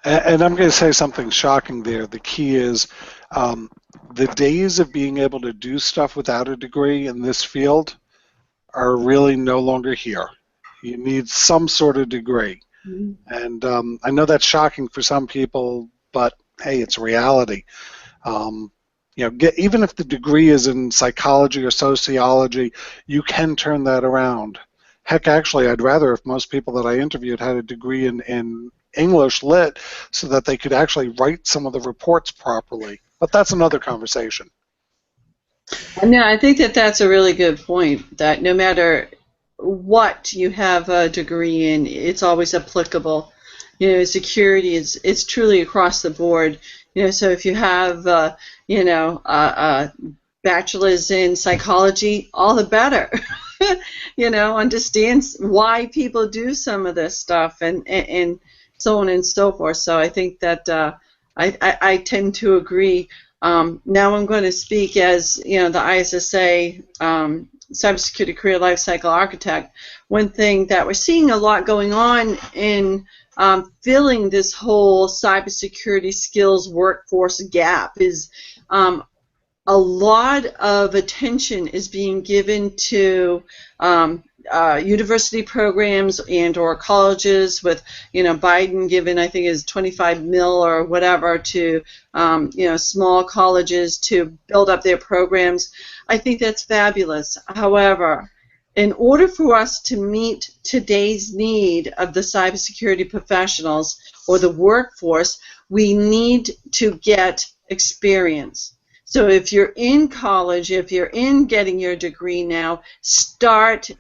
And I'm going to say something shocking there. The key is the days of being able to do stuff without a degree in this field are really no longer here. You need some sort of degree. And I know that's shocking for some people, but hey, it's reality. You know, even if the degree is in psychology or sociology, you can turn that around. Heck, actually, I'd rather if most people that I interviewed had a degree in English Lit so that they could actually write some of the reports properly. But that's another conversation. No, I think that that's a really good point, that no matter what you have a degree in, it's always applicable. You know, security is truly across the board. You know, so if you have, you know, a bachelor's in psychology, all the better. You know, understands why people do some of this stuff, and so on and so forth. So I think that I tend to agree. Now I'm going to speak as, you know, the ISSA Cybersecurity Career Lifecycle Architect. One thing that we're seeing a lot going on in filling this whole cybersecurity skills workforce gap is a lot of attention is being given to university programs and or colleges, with, you know, Biden given, I think, is 25 mil or whatever to you know, small colleges to build up their programs. I think that's fabulous. However, in order for us to meet today's need of the cybersecurity professionals or the workforce, we need to get experience. So if you're in college, if you're in getting your degree now, start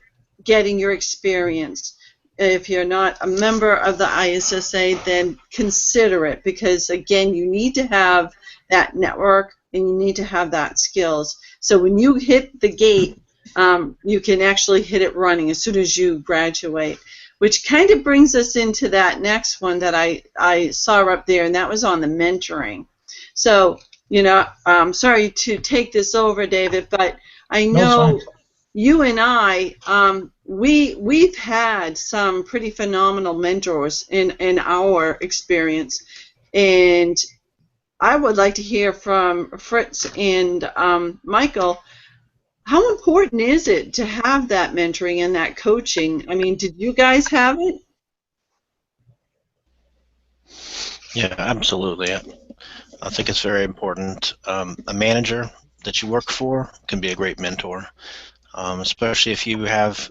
getting your experience. If you're not a member of the ISSA, then consider it, because again, you need to have that network and you need to have that skills. So when you hit the gate, you can actually hit it running as soon as you graduate, which kind of brings us into that next one that I saw up there, and that was on the mentoring. So, you know, I'm sorry to take this over, David, but I know you and I, we've had some pretty phenomenal mentors in our experience, and I would like to hear from Fritz and Michael. How important is it to have that mentoring and that coaching? I mean, did you guys have it? Yeah, absolutely. I think it's very important. A manager that you work for can be a great mentor, especially if you have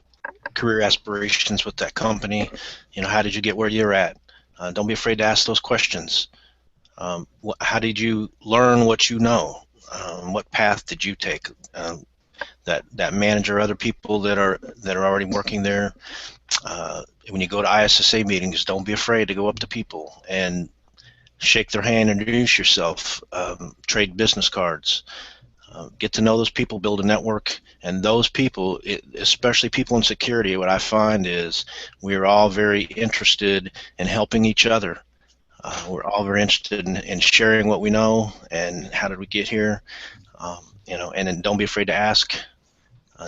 career aspirations with that company. You know, how did you get where you're at? Don't be afraid to ask those questions. How did you learn what you know? What path did you take? That manager, other people that are already working there. When you go to ISSA meetings, don't be afraid to go up to people and shake their hand, introduce yourself, trade business cards, get to know those people, build a network. And those people, especially people in security, what I find is we're all very interested in helping each other. We're all very interested in sharing what we know and how did we get here. You know, and then don't be afraid to ask.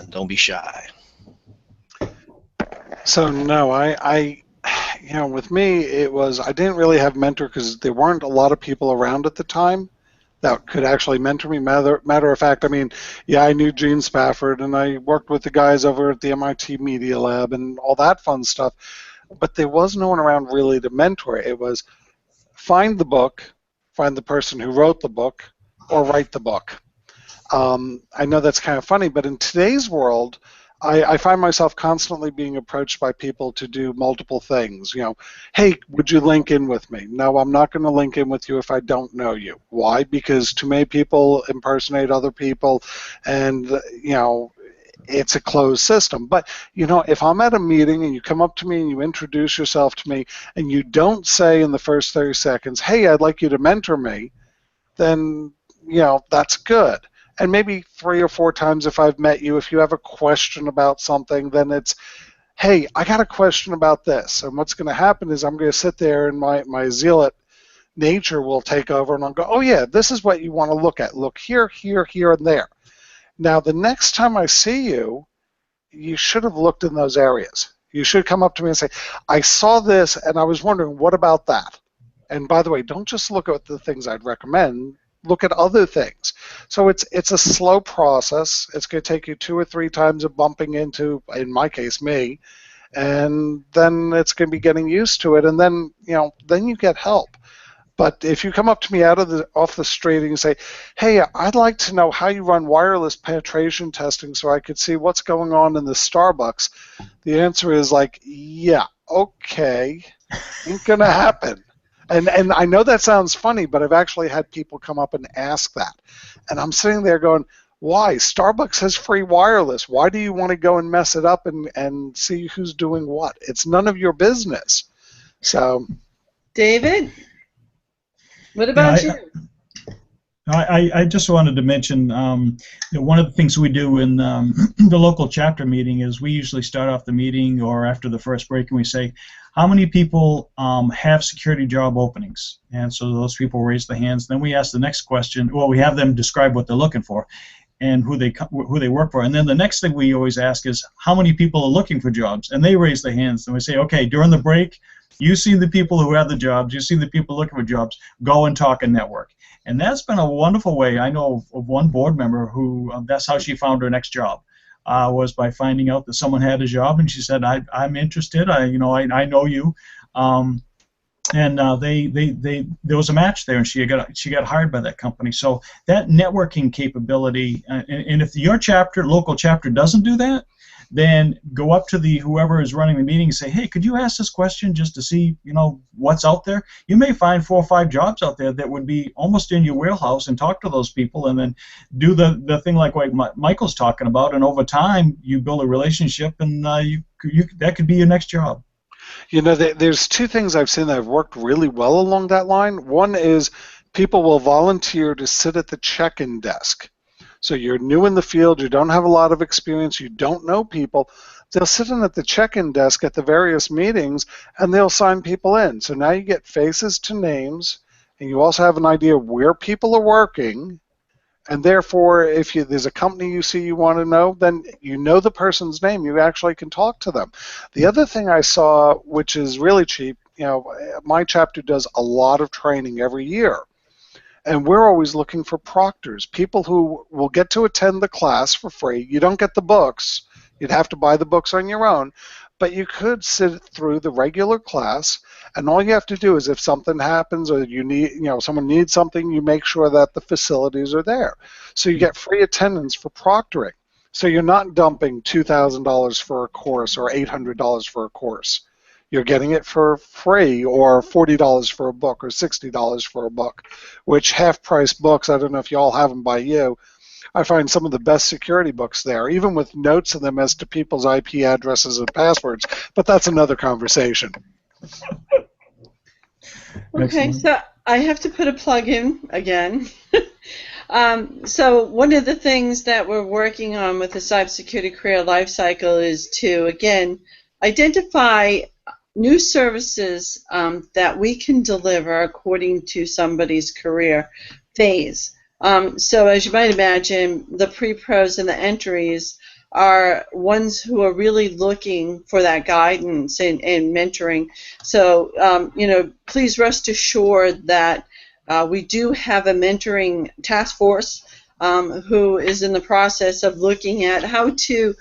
Don't be shy. So no, you know, with me, it was, I didn't really have mentor because there weren't a lot of people around at the time that could actually mentor me. Matter of fact, I mean, yeah, I knew Gene Spafford, and I worked with the guys over at the MIT Media Lab and all that fun stuff, but there was no one around really to mentor. It was find the book, find the person who wrote the book, or write the book. I know that's kind of funny, but in today's world, I find myself constantly being approached by people to do multiple things. You know, hey, would you link in with me? No, I'm not going to link in with you if I don't know you. Why? Because too many people impersonate other people, and you know, it's a closed system. But you know, if I'm at a meeting and you come up to me and you introduce yourself to me, and you don't say in the first 30 seconds, hey, I'd like you to mentor me, then you know, that's good. And maybe 3 or 4 times if I've met you, if you have a question about something, then it's, hey, I got a question about this. And what's going to happen is I'm going to sit there and my zealot nature will take over and I'll go, oh yeah, this is what you want to look at. Look here, here, here, and there. Now, the next time I see you, you should have looked in those areas. You should come up to me and say, I saw this and I was wondering, what about that? And by the way, don't just look at the things I'd recommend. Look at other things. So it's a slow process. It's going to take you 2 or 3 times of bumping into, in my case, me, and then it's going to be getting used to it, and then you know, then you get help. But if you come up to me off the street and you say, hey, I'd like to know how you run wireless penetration testing so I could see what's going on in the Starbucks, the answer is like, yeah, okay, ain't going to happen. And I know that sounds funny, but I've actually had people come up and ask that. And I'm sitting there going, why? Starbucks has free wireless. Why do you want to go and mess it up and see who's doing what? It's none of your business. So, David, what about you? I just wanted to mention one of the things we do in the local chapter meeting is we usually start off the meeting or after the first break and we say, how many people have security job openings? And so those people raise the hands. Then we ask the next question. Well, we have them describe what they're looking for and who they work for. And then the next thing we always ask is, how many people are looking for jobs? And they raise their hands. And we say, okay, during the break, you see the people who have the jobs, you see the people looking for jobs, go and talk and network. And that's been a wonderful way. I know of one board member who that's how she found her next job, was by finding out that someone had a job, and she said, I'm interested. I know you, and there was a match there, and she got hired by that company. So that networking capability, and if your local chapter doesn't do that, then go up to the whoever is running the meeting and say, hey, could you ask this question just to see, what's out there? You may find 4 or 5 jobs out there that would be almost in your wheelhouse, and talk to those people, and then do the thing like Michael's talking about, and over time you build a relationship, and that could be your next job. There's 2 things I've seen that have worked really well along that line. One is people will volunteer to sit at the check-in desk. So you're new in the field, you don't have a lot of experience, you don't know people. They'll sit in at the check-in desk at the various meetings, and they'll sign people in. So now you get faces to names, and you also have an idea of where people are working. And therefore, if there's a company you see you want to know, then you know the person's name. You actually can talk to them. The other thing I saw, which is really cheap, my chapter does a lot of training every year. And we're always looking for proctors, people who will get to attend the class for free. You don't get the books. You'd have to buy the books on your own. But you could sit through the regular class, and all you have to do is if something happens or someone needs something, you make sure that the facilities are there. So you get free attendance for proctoring. So you're not dumping $2,000 for a course or $800 for a course. You're getting it for free, or $40 for a book, or $60 for a book, which half-price books, I don't know if you all have them by you, I find some of the best security books there, even with notes in them as to people's IP addresses and passwords, but that's another conversation. Okay, so I have to put a plug in again. So one of the things that we're working on with the cybersecurity career lifecycle is to, again, identify new services that we can deliver according to somebody's career phase. So as you might imagine, the pre-pros and the entries are ones who are really looking for that guidance and mentoring. So, please rest assured that we do have a mentoring task force who is in the process of looking at how to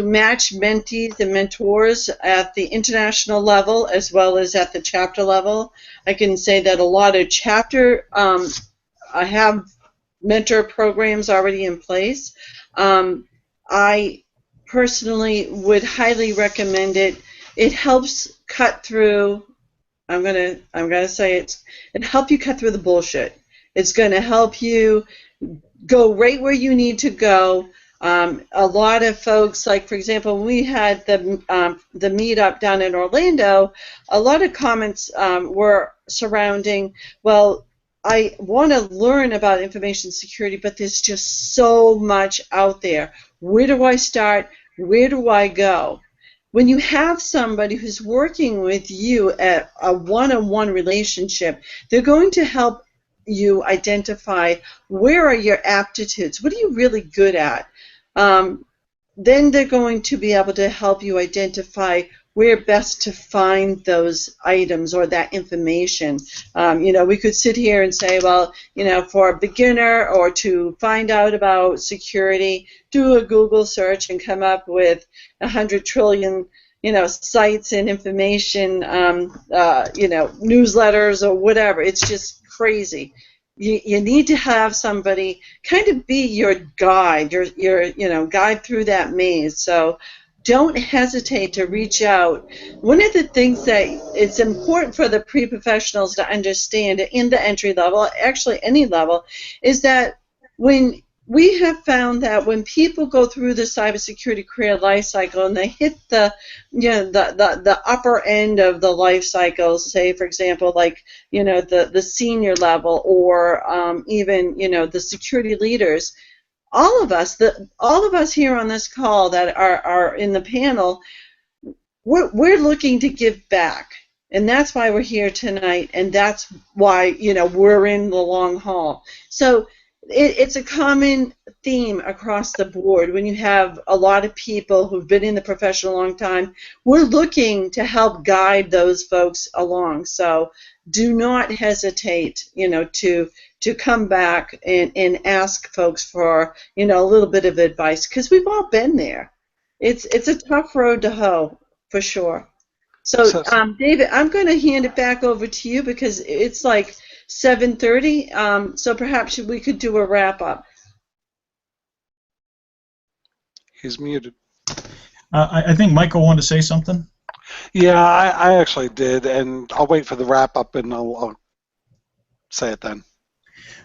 match mentees and mentors at the international level as well as at the chapter level. I can say that a lot of chapter I have mentor programs already in place. I personally would highly recommend it. It helps cut through. I'm gonna say it help you cut through the bullshit. It's going to help you go right where you need to go. A lot of folks, like for example, when we had the meetup down in Orlando, a lot of comments were surrounding, well, I want to learn about information security, but there's just so much out there. Where do I start? Where do I go? When you have somebody who's working with you at a one-on-one relationship, they're going to help you identify where are your aptitudes, what are you really good at. Then they're going to be able to help you identify where best to find those items or that information. We could sit here and say, well, for a beginner or to find out about security, do a Google search and come up with 100 trillion, sites and information, newsletters or whatever. It's just crazy. You need to have somebody kind of be your guide, your guide through that maze. So don't hesitate to reach out. One of the things that it's important for the pre-professionals to understand in the entry level, actually any level, is that when we have found that when people go through the cybersecurity career life cycle and they hit the upper end of the life cycle, say for example like the senior level or even the security leaders, all of us here on this call that are in the panel, we're looking to give back, and that's why we're here tonight, and that's why we're in the long haul. So it's a common theme across the board. When you have a lot of people who've been in the profession a long time, we're looking to help guide those folks along. So do not hesitate, to come back and ask folks for, a little bit of advice, because we've all been there. It's a tough road to hoe, for sure. So, David, I'm going to hand it back over to you because it's like 7:30, so perhaps we could do a wrap-up. He's muted. I think Michael wanted to say something. Yeah, I actually did, and I'll wait for the wrap up and I'll say it then.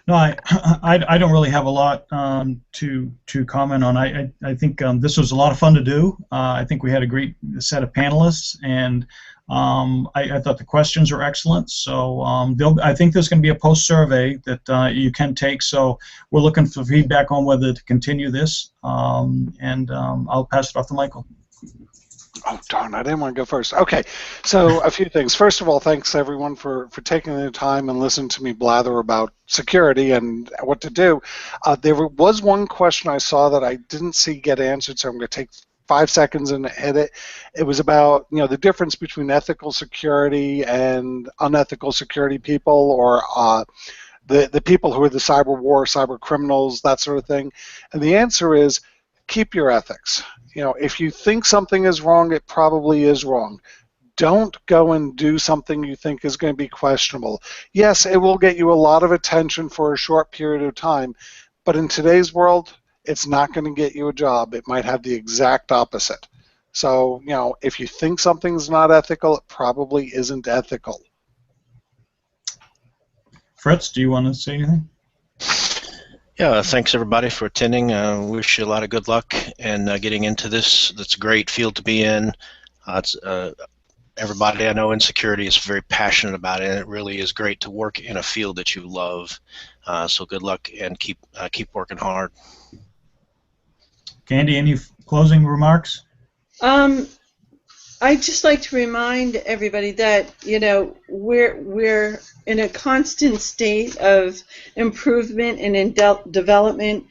No, I don't really have a lot to comment on. I think this was a lot of fun to do. I think we had a great set of panelists, and I thought the questions were excellent. So I think there's going to be a post survey that you can take. So we're looking for feedback on whether to continue this, and I'll pass it off to Michael. Oh, darn, I didn't want to go first. Okay, so a few things. First of all, thanks everyone for taking the time and listening to me blather about security and what to do. There was one question I saw that I didn't see get answered, so I'm going to take 5 seconds and hit it. It was about, you know, the difference between ethical security and unethical security people, or the people who are the cyber war, cyber criminals, that sort of thing. And the answer is keep your ethics. You know, if you think something is wrong, it probably is wrong. Don't go and do something you think is going to be questionable. Yes, it will get you a lot of attention for a short period of time, but in today's world, it's not going to get you a job. It might have the exact opposite. So, you know, if you think something's not ethical, it probably isn't ethical. Fritz, do you want to say anything? Yeah, thanks everybody for attending. Wish you a lot of good luck in getting into this. That's a great field to be in. Everybody I know in security is very passionate about it, and it really is great to work in a field that you love. So good luck and keep working hard. Candy, any closing remarks? I'd just like to remind everybody that, you know, we're in a constant state of improvement and in development.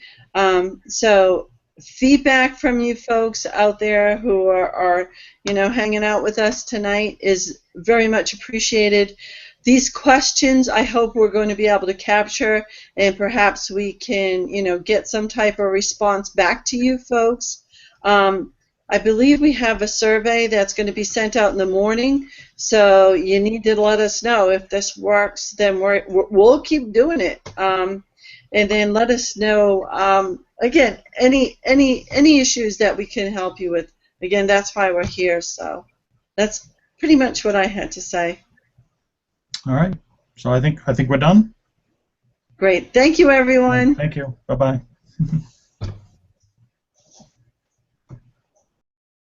So feedback from you folks out there who are, you know, hanging out with us tonight is very much appreciated. These questions, I hope we're going to be able to capture, and perhaps we can, you know, get some type of response back to you folks. I believe we have a survey that's going to be sent out in the morning, so you need to let us know if this works. Then we'll keep doing it, and then let us know. Again, any issues that we can help you with. Again, that's why we're here. So that's pretty much what I had to say. All right. So I think we're done. Great. Thank you, everyone. Thank you. Bye-bye.